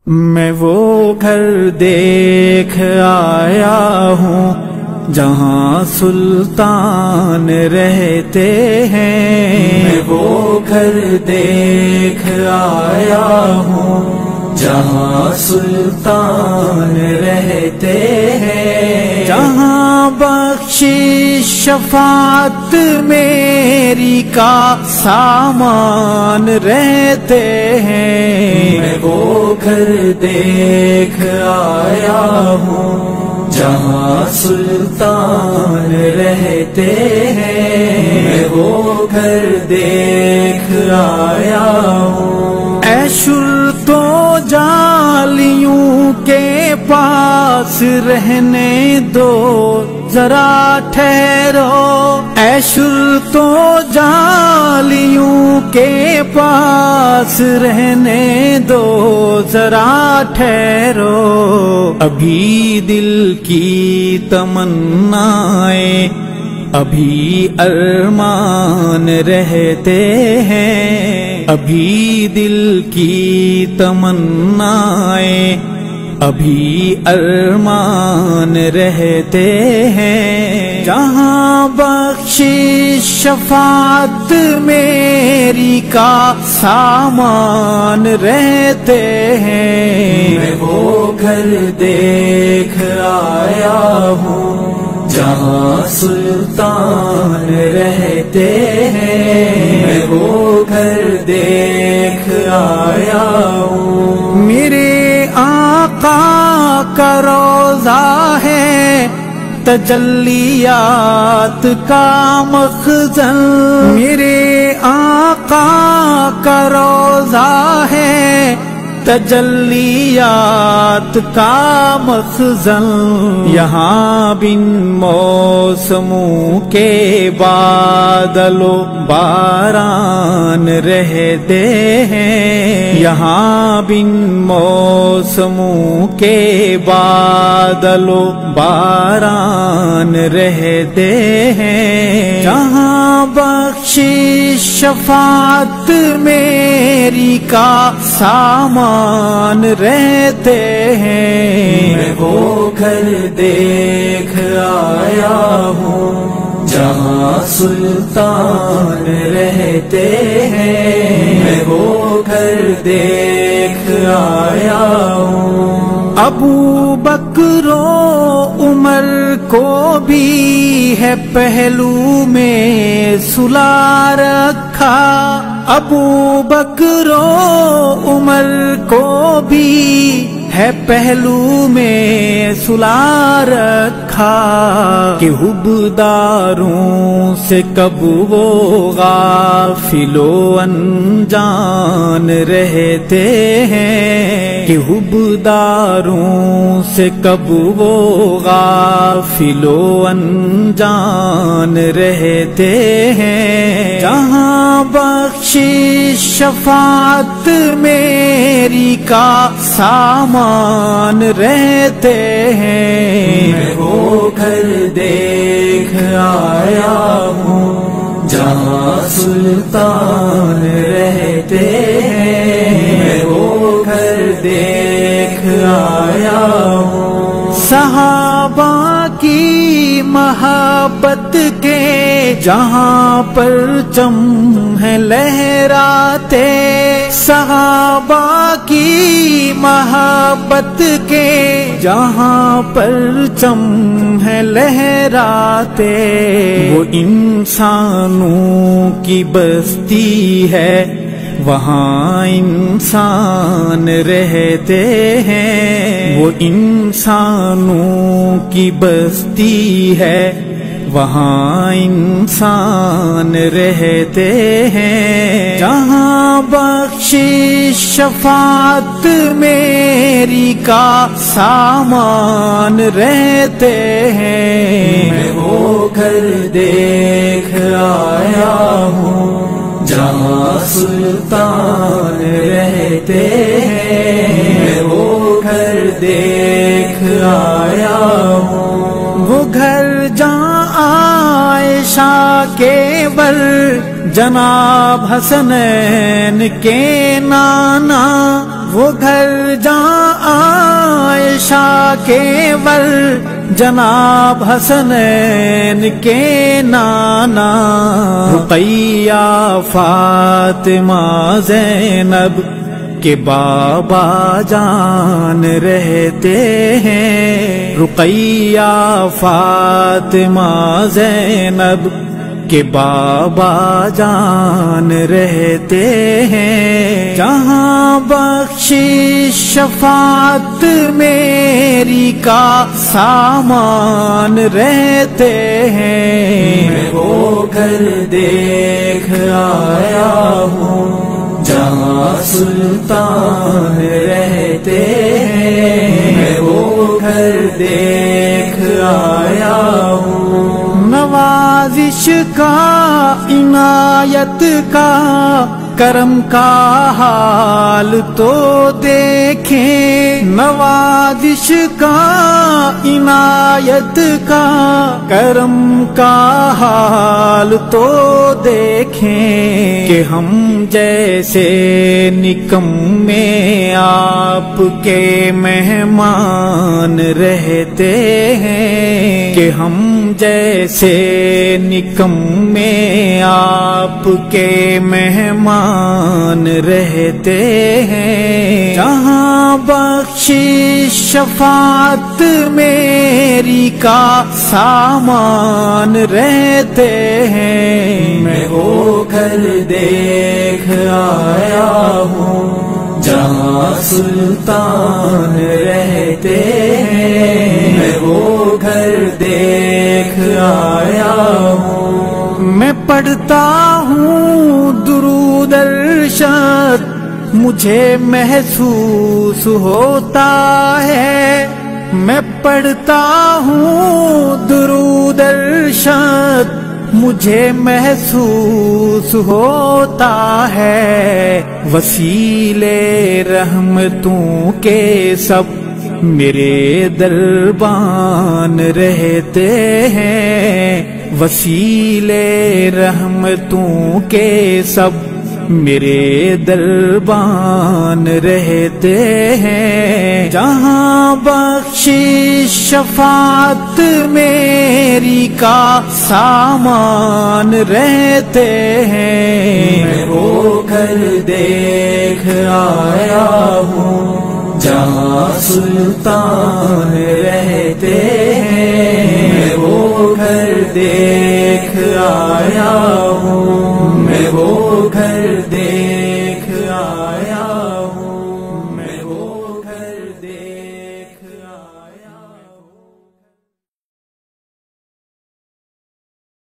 میں وہ گھر دیکھ آیا ہوں جہاں سلطان رہتے ہیں، میں وہ گھر دیکھ آیا ہوں جہاں سلطان رہتے ہیں، جہاں بخشش شفاعت میری کا سامان رہتے ہیں، میں وہ گھر دیکھ آیا ہوں جہاں سلطان رہتے ہیں، میں وہ گھر دیکھ آیا ہوں۔ اے شرط و جالیوں کے پاس رہنے دو ذرا ٹھہرو، اے شرط و جالیوں کے پاس رہنے دو ذرا ٹھہرو، ابھی دل کی تمنائیں ابھی ارمان رہتے ہیں، ابھی دل کی تمنائیں ابھی ارمان رہتے ہیں، جہاں بخشش شفاعت میری کا سامان رہتے ہیں، میں وہ گھر دیکھ آیا ہوں جہاں سلطان رہتے ہیں، میں وہ گھر دیکھ آیا ہوں۔ میرے آقا کا روضہ ہے تجلیات کا مخزن، میرے آقا کا روضہ ہے تجلیات کا مخزن، یہاں بن موسموں کے بادل و باران رہتے ہیں، یہاں بن موسموں کے بادل و باران رہتے ہیں، جہاں بخشش شفاعت میری کا سامان رہتے ہیں، میں وہ گھر دیکھ آیا ہوں جہاں سلطان رہتے ہیں، میں وہ گھر دیکھ آیا ہوں۔ ابو بکر و عمر کو بھی ہے پہلو میں سلا رکھا، ابو بکر و عمر کو بھی ہے پہلو میں سلا رکھا، کہ حبداروں سے کب وہ غافل و انجان رہتے ہیں، کہ حبداروں سے کب وہ غافل و انجان رہتے ہیں، جہاں بخشش شفاعت میری کا سامان رہتے ہیں، میں وہ گھر دیکھ آیا ہوں جہاں سلطان رہتے ہیں، میں وہ گھر دیکھ آیا ہوں۔ صحابہ کی محبت کے جہاں پرچم ہے لہراتے، صحابہ کی محبت کے جہاں پرچم ہے لہراتے، وہ انسانوں کی بستی ہے وہاں انسان رہتے ہیں، وہ انسانوں کی بستی ہے وہاں انسان رہتے ہیں، جہاں بخشش شفاعت میری کا سامان رہتے ہیں، میں وہ گھر دیکھ آیا ہوں جہاں سلطان رہتے ہیں، میں وہ گھر دیکھ آیا ہوں۔ وہ گھر جہاں عائشہ کے بر جناب حسنین کے نانا، وہ گھر جہاں عائشہ کے ور جناب حسنین کے نانا رقیہ فاطمہ زینب کے بابا جان رہتے ہیں، رقیہ فاطمہ زینب کے بابا جان رہتے ہیں، جہاں بخشش شفاعت میری کا سامان رہتے ہیں۔ میں وہ گھر دیکھ آیا ہوں جہاں سلطان رہتے ہیں، میں وہ گھر دیکھ آیا ہوں، نوازش کا عنایت کا کرم کا حال تو دیکھیں، نوازش کا عنایت کا کرم کا حال تو دیکھیں، کہ ہم جیسے نکمے آپ کے مہمان رہتے ہیں، کہ ہم جیسے نکمے آپ کے مہمان رہتے ہیں، جہاں بخشش شفاعت میری کا سامان رہتے ہیں۔ میں وہ گھر دیکھ آیا ہوں جہاں سلطان رہتے ہیں، میں وہ گھر دیکھ آیا ہوں، میں پڑھتا ہوں درود ارشد مجھے محسوس ہوتا ہے، میں پڑھتا ہوں درود ارشد مجھے محسوس ہوتا ہے، وسیلے رحمتوں کے سب میرے دربان رہتے ہیں، وسیلے رحمتوں کے سب میرے دربان رہتے ہیں، جہاں بخشش شفاعت میری کا سامان رہتے ہیں۔ میں وہ گھر دیکھ آیا ہوں جہاں سلطان رہتے ہیں، میں وہ گھر دیکھ آیا ہوں، میں وہ گھر دیکھ